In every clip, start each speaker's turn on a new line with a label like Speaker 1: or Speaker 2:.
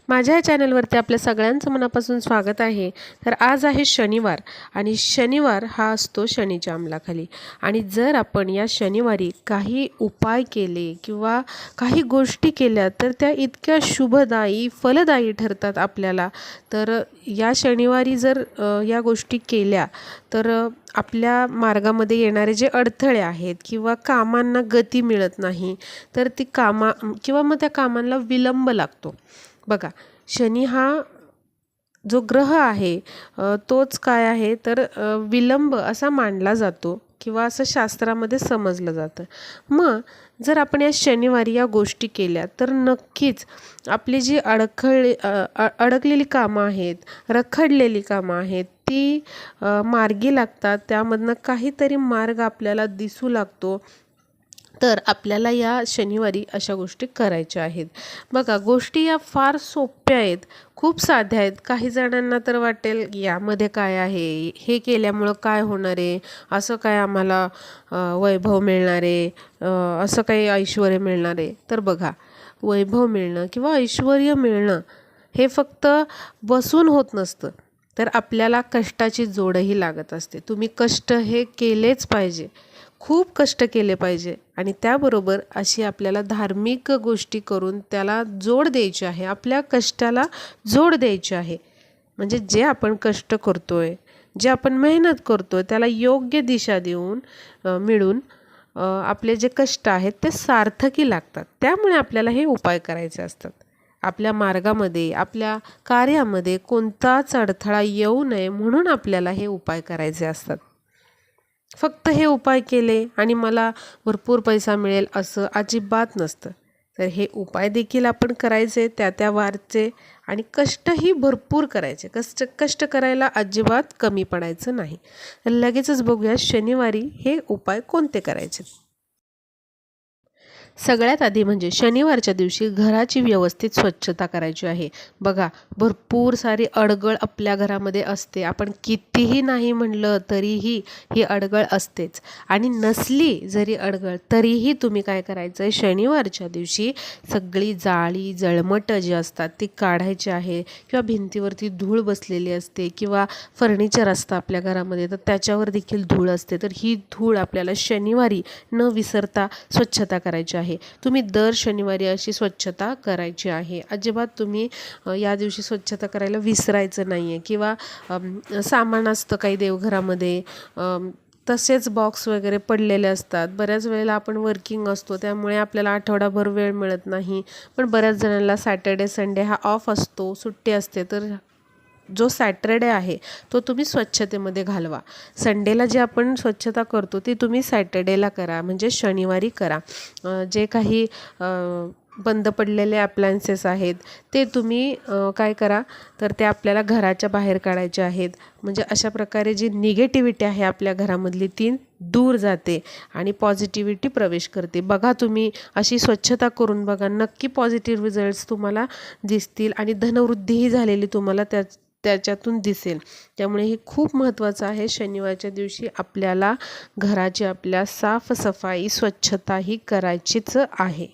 Speaker 1: माझ्या चॅनलवरती आपल्या सगळ्यांचं मनापासून स्वागत आहे। तर आज आहे शनिवार आणि शनिवार हा असतो शनीच्या अंमलाखाली आणि जर आपण या शनिवारी काही उपाय केले किंवा काही गोष्टी केल्या तर त्या इतक्या शुभदायी फलदायी ठरतात आपल्याला। तर या शनिवारी जर या गोष्टी केल्या तर आपल्या मार्गामध्ये येणारे जे अडथळे आहेत किंवा कामांना गती मिळत नाही तर ती किंवा मग त्या कामांना विलंब लागतो। बघा, शनी हा जो ग्रह आहे तोच काय आहे तर विलंब असा मानला जातो किंवा असं शास्त्रामध्ये समजलं जातं। मग जर आपण या शनिवारी या गोष्टी केल्या तर नक्कीच आपली जी अडकलेली कामं आहेत, रखडलेली कामं आहेत ती मार्गी लागतात, त्यामधनं काहीतरी मार्ग आपल्याला दिसू लागतो। तर आपल्याला या शनिवारी अशा गोष्टी करायच्या आहेत। बघा, गोष्टी या फार सोप्या आहेत, खूप साध्या आहेत। काही जणांना तर वाटेल यामध्ये काय आहे, हे केल्यामुळं काय होणार आहे, असं काय आम्हाला वैभव मिळणार आहे, असं काही ऐश्वर्य मिळणार आहे। तर बघा, वैभव मिळणं किंवा ऐश्वर्य मिळणं हे फक्त बसून होत नसतं, तर आपल्याला कष्टाची जोडही लागत असते। तुम्ही कष्ट हे केलेच पाहिजे, खूप कष्ट केले पाहिजे आणि त्याबरोबर अशी आपल्याला धार्मिक गोष्टी करून त्याला जोड द्यायची आहे, आपल्या कष्टाला जोड द्यायची आहे। म्हणजे जे आपण कष्ट करतोय, जे आपण मेहनत करतोय त्याला योग्य दिशा देऊन मिळून आपले जे कष्ट आहेत ते सार्थकी लागतात। त्यामुळे आपल्याला हे उपाय करायचे असतात। आपल्या मार्गामध्ये, आपल्या कार्यामध्ये कोणताच अडथळा येऊ नये म्हणून आपल्याला हे उपाय करायचे असतात। फक्त हे उपाय केले आणि मला भरपूर पैसा मिळेल असं अजिबात नसतं। तर हे उपाय देखील आपण करायचे त्या वारचे आणि कष्टही भरपूर करायचे। कष्ट करायला अजिबात कमी पडायचं नाही। तर लगेचच बघूया शनिवारी हे उपाय कोणते करायचे। सगळ्यात आधी म्हणजे शनिवारच्या दिवशी घराची व्यवस्थित स्वच्छता करायची आहे। बघा, भरपूर सारी अडगळ आपल्या घरामध्ये असते, आपण कितीही नाही म्हणलं तरीही ही अडगळ असतेच आणि नसली जरी अडगळ तरीही तुम्ही काय करायचं आहे, शनिवारच्या दिवशी सगळी जाळी जळमटं जी असतात ती काढायची आहे किंवा भिंतीवरती धूळ बसलेली असते किंवा फर्निचर असतं आपल्या घरामध्ये तर त्याच्यावर देखील धूळ असते, तर ही धूळ आपल्याला शनिवारी न विसरता स्वच्छता करायची आहे। तुम्ही दर शनिवारी अशी स्वच्छता करायची आहे। अजिबात तुम्ही या दिवशी स्वच्छता करायला विसरायचं नाही आहे किंवा सामान असतं काही देवघरामध्ये, तसेच बॉक्स वगैरे पडलेले असतात। बऱ्याच वेळेला आपण वर्किंग असतो त्यामुळे आपल्याला आठवडाभर वेळ मिळत नाही, पण बऱ्याच जणांना सॅटर्डे संडे हा ऑफ असतो, सुट्टी असते, तर जो सॅटरडे आहे तो तुम्ही स्वच्छतेमध्ये घालवा। संडेला जे आपण स्वच्छता करतो ती तुम्ही सॅटर्डेला करा, म्हणजे शनिवारी करा। जे काही बंद पडलेले अप्लायन्सेस आहेत ते तुम्ही काय करा तर ते आपल्याला घराच्या बाहेर काढायचे आहेत। म्हणजे अशा प्रकारे जी निगेटिव्हिटी आहे आपल्या घरामधली ती दूर जाते आणि पॉझिटिव्हिटी प्रवेश करते। बघा, तुम्ही अशी स्वच्छता करून बघा, नक्की पॉझिटिव्ह रिझल्ट्स तुम्हाला दिसतील आणि धनवृद्धीही झालेली तुम्हाला त्याच्यातून दिसेल। त्यामुळे हे खूप महत्त्वाचं आहे, शनिवारच्या दिवशी आपल्याला घराची आपल्या साफसफाई स्वच्छता ही करायचीच आहे।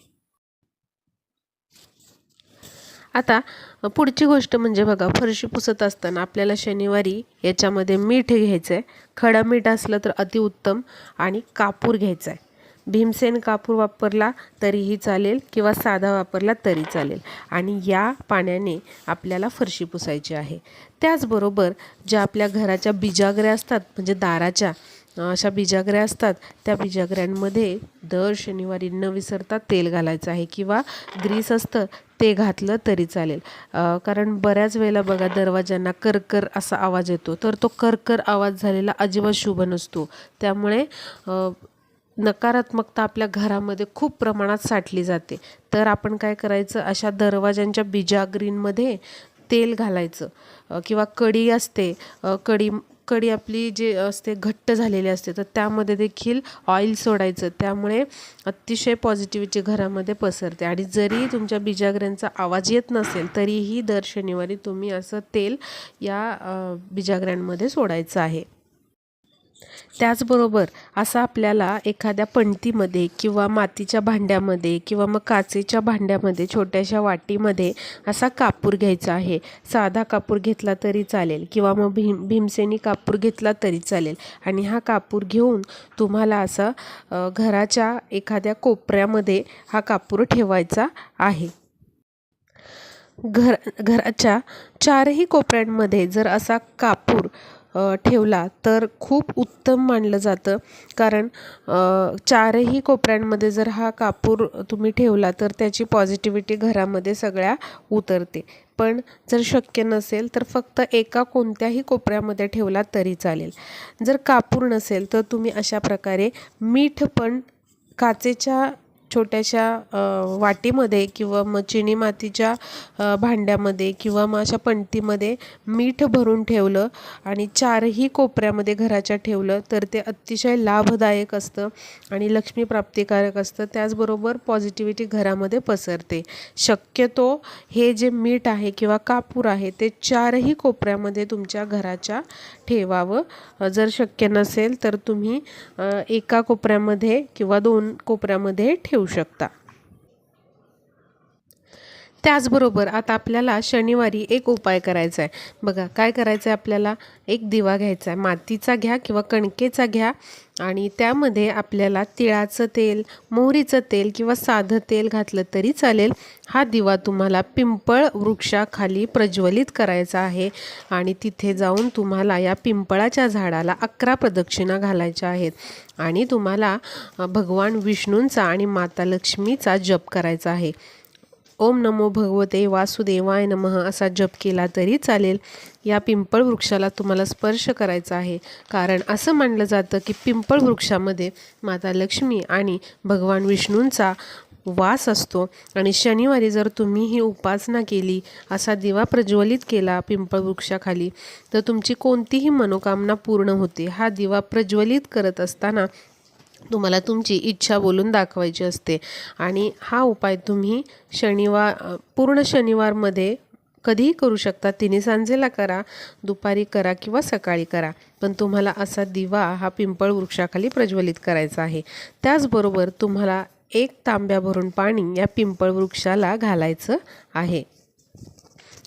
Speaker 1: आता पुढची गोष्ट म्हणजे बघा, फरशी पुसत असताना आपल्याला शनिवारी याच्यामध्ये मीठ घ्यायचं आहे, खडं मीठ असलं तर अतिउत्तम, आणि कापूर घ्यायचा आहे। भीमसेन कापूर वापरला तरीही चालेल किंवा साधा वापरला तरी चालेल आणि या पाण्याने आपल्याला फरशी पुसायची आहे। त्याचबरोबर ज्या आपल्या घराच्या बिजागऱ्या असतात, म्हणजे दाराच्या अशा बिजागऱ्या असतात, त्या बिजागऱ्यांमध्ये दर शनिवारी न विसरता तेल घालायचं आहे किंवा ग्रीस असतं ते घातलं तरी चालेल। कारण बऱ्याच वेळेला बघा, दरवाजांना करकर असा आवाज येतो, तर तो करकर आवाज झालेला अजिबात शुभ नसतो। त्यामुळे नकारात्मकता आपल्या घरामध्ये खूप प्रमाणात साठली जाते। तर आपण काय करायचं, अशा दरवाजांच्या बिजागरींमध्ये तेल घालायचं किंवा कढी असते, कढी आपली जी असते घट्ट झालेली असते, तर त्यामध्ये देखील ऑइल सोडायचं। त्यामुळे अतिशय पॉझिटिव्हिटी घरामध्ये पसरते आणि जरी तुमच्या बिजागऱ्यांचा आवाज येत नसेल तरीही दर शनिवारी तुम्ही असं तेल या बिजागऱ्यांमध्ये सोडायचं आहे। त्याचबरोबर असा आपल्याला एखाद्या पणतीमध्ये किंवा मातीच्या भांड्यामध्ये किंवा मग काचेच्या भांड्यामध्ये छोट्याशा वाटीमध्ये असा कापूर घ्यायचा आहे. साधा कापूर घेतला तरी चालेल किंवा मग भीमसेनी कापूर घेतला तरी चालेल. आणि हा कापूर घेऊन तुम्हाला असा घराच्या एखाद्या कोपऱ्यामध्ये हा कापूर ठेवायचा आहे. घराच्या चारही कोपऱ्यांमध्ये जर असा कापूर ठेवला तर खूप उत्तम मानलं जातं. कारण चारही कोपऱ्यांमध्ये जर हा कापूर तुम्ही ठेवला तर त्याची पॉझिटिव्हिटी घरामध्ये सगळ्या उतरते. पण जर शक्य नसेल तर फक्त एका कोणत्याही कोपऱ्यामध्ये ठेवला तरी चालेल. जर कापूर नसेल तर तुम्ही अशा प्रकारे मीठ पण काचेच्या छोट्याशा वाटीमध्ये किंवा मग चिनी मातीच्या भांड्यामध्ये किंवा मग अशा पणतीमध्ये मीठ भरून ठेवलं आणि चारही कोपऱ्यामध्ये घराच्या ठेवलं तर ते अतिशय लाभदायक असतं आणि लक्ष्मी प्राप्तिकारक असतं. त्याचबरोबर पॉझिटिव्हिटी घरामध्ये पसरते. शक्यतो हे जे मीठ आहे किंवा कापूर आहे ते चारही कोपऱ्यामध्ये तुमच्या घराच्या ठेवावं. जर शक्य नसेल तर तुम्ही एका कोपऱ्यामध्ये किंवा 2 कोपऱ्यामध्ये ठेवू शकता. त्याचबरोबर आता आपल्याला शनिवारी एक उपाय करायचा आहे. बघा काय करायचं आहे, आपल्याला एक दिवा घ्यायचा आहे. मातीचा घ्या किंवा कणकेचा घ्या आणि त्यामध्ये आपल्याला तिळाचं तेल, मोहरीचं तेल किंवा साधं तेल घातलं तरी चालेल. हा दिवा तुम्हाला पिंपळ वृक्षाखाली प्रज्वलित करायचा आहे आणि तिथे जाऊन तुम्हाला या पिंपळाच्या झाडाला 11 प्रदक्षिणा घालायच्या आहेत आणि तुम्हाला भगवान विष्णूंचा आणि माता लक्ष्मीचा जप करायचा आहे. ओम नमो भगवते वासुदेवाय नमः असा जप केला तरी चालेल. या पिंपळ वृक्षाला तुम्हाला स्पर्श करायचा आहे. कारण असं मानलं जातं की पिंपळ वृक्षामध्ये माता लक्ष्मी आणि भगवान विष्णूंचा वास असतो आणि शनिवारी जर तुम्ही ही उपासना केली, असा दिवा प्रज्वलित केला पिंपळ वृक्षाखाली, तर तुमची कोणतीही मनोकामना पूर्ण होते. हा दिवा प्रज्वलित करत असताना तुम्हाला तुमची इच्छा बोलून दाखवायची असते आणि हा उपाय तुम्ही पूर्ण शनिवारमध्ये कधीही करू शकता. तिन्ही सांजेला करा, दुपारी करा किंवा सकाळी करा, पण तुम्हाला असा दिवा हा पिंपळ वृक्षाखाली प्रज्वलित करायचा आहे. त्याचबरोबर तुम्हाला 1 तांब्या भरून पाणी या पिंपळ वृक्षाला घालायचं आहे.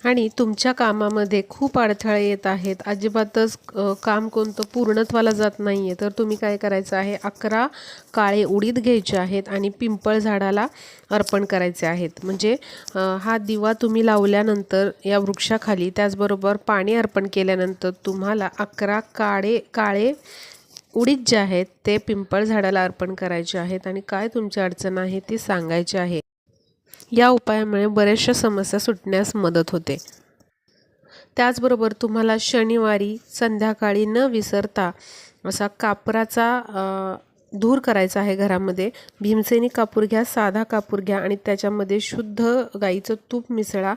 Speaker 1: आणि तुमच्या कामामध्ये खूप अडथळे येत आहेत, अजिबातच काम कोणतं पूर्णत्वाला जात नाही आहे, तर तुम्ही काय करायचं आहे, 11 काळे उडीद घ्यायचे आहेत आणि पिंपळ झाडाला अर्पण करायचे आहेत. म्हणजे हा दिवा तुम्ही लावल्यानंतर या वृक्षाखाली त्याचबरोबर पाणी अर्पण केल्यानंतर तुम्हाला 11 काळे उडीद जे आहेत ते पिंपळ झाडाला अर्पण करायचे आहेत आणि काय तुमची अडचण आहे ती सांगायची आहे. या उपायामुळे बऱ्याचशा समस्या सुटण्यास मदत होते. त्याचबरोबर तुम्हाला शनिवारी संध्याकाळी न विसरता असा कापराचा धूर करायचा आहे घरामध्ये. भीमसेनी कापूर घ्या, साधा कापूर घ्या आणि त्याच्यामध्ये शुद्ध गाईचं तूप मिसळा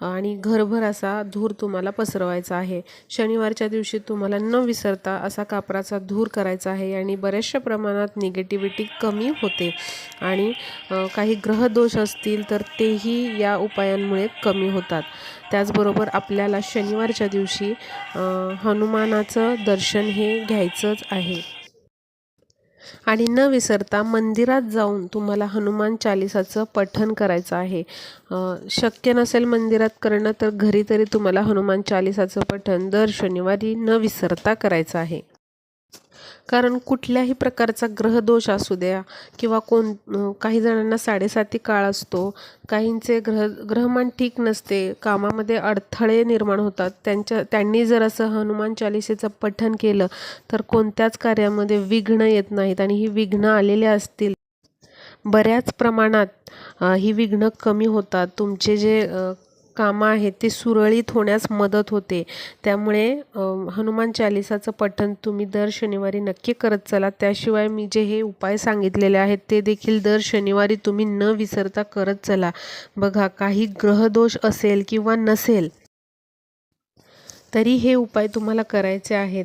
Speaker 1: आणि घरभर असा धूर तुम्हाला पसरवायचा आहे. शनिवारच्या दिवशी तुम्हाला न विसरता असा कापराचा धूर करायचा आहे आणि बऱ्याचशा प्रमाणात निगेटिव्हिटी कमी होते आणि काही ग्रहदोष असतील तर तेही या उपायांमुळे कमी होतात. त्याचबरोबर आपल्याला शनिवारच्या दिवशी हनुमानाचं दर्शन हे घ्यायचंच आहे आणि न विसरता मंदिरात जाऊन तुम्हाला हनुमान चालिसाचं पठण करायचं आहे. शक्य नसेल मंदिरात करणं तर घरी तरी तुम्हाला हनुमान चालिसाचं पठण दर शनिवारी न विसरता करायचं आहे. कारण कुठल्याही प्रकारचा ग्रहदोष असू द्या किंवा काही जणांना 7.5 काळ असतो, काहींचे ग्रहमान ठीक नसते, कामामध्ये अडथळे निर्माण होतात, त्यांनी जर असं हनुमान चालिसेचं पठण केलं तर कोणत्याच कार्यामध्ये विघ्न येत नाहीत आणि ही विघ्न आलेले असतील बऱ्याच प्रमाणात ही विघ्न कमी होतात. तुमचे जे कामं आहेत ते सुरळीत होण्यास मदत होते. त्यामुळे हनुमान चालिसाचं पठण तुम्ही दर शनिवारी नक्की करत चला. त्याशिवाय मी जे हे उपाय सांगितलेले आहेत ते देखील दर शनिवारी तुम्ही न विसरता करत चला. बघा, काही ग्रहदोष असेल किंवा नसेल तरी हे उपाय तुम्हाला करायचे आहेत,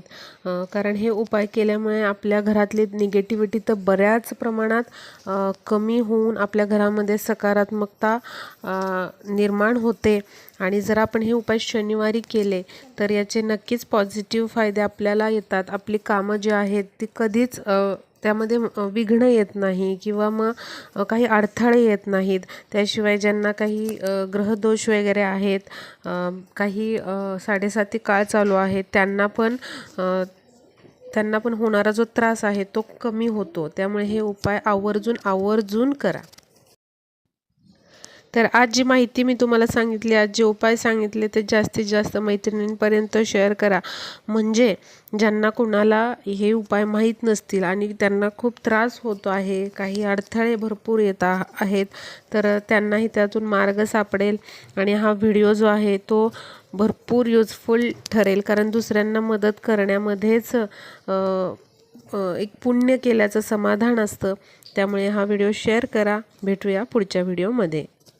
Speaker 1: कारण हे उपाय केल्यामुळे आपल्या घरातली निगेटिव्हिटी तर बऱ्याच प्रमाणात कमी होऊन आपल्या घरामध्ये सकारात्मकता निर्माण होते. आणि जर आपण हे उपाय शनिवारी केले तर याचे नक्कीच पॉझिटिव्ह फायदे आपल्याला येतात. आपली कामं जी आहेत ती कधीच त्यामध्ये विघ्न येत नाही किंवा मग काही अडथळे येत नाहीत. त्याशिवाय ज्यांना काही ग्रहदोष वगैरे आहेत, काही 7.5 काळ चालू आहेत, त्यांना पण होणारा जो त्रास आहे तो कमी होतो. त्यामुळे हे उपाय आवर्जून करा. तर आज जी माहिती मी तुम्हाला सांगितली, आज जे उपाय सांगितले ते जास्तीत जास्त मैत्रिणींपर्यंत शेअर करा. म्हणजे ज्यांना कोणाला हे उपाय माहीत नसतील आणि त्यांना खूप त्रास होतो आहे, काही अडथळे भरपूर येत आहेत, तर त्यांनाही त्यातून मार्ग सापडेल. आणि हा व्हिडिओ जो आहे तो भरपूर युजफुल ठरेल, कारण दुसऱ्यांना मदत करण्यामध्येच एक पुण्य केल्याचं समाधान असतं. त्यामुळे हा व्हिडिओ शेअर करा. भेटूया पुढच्या व्हिडिओमध्ये.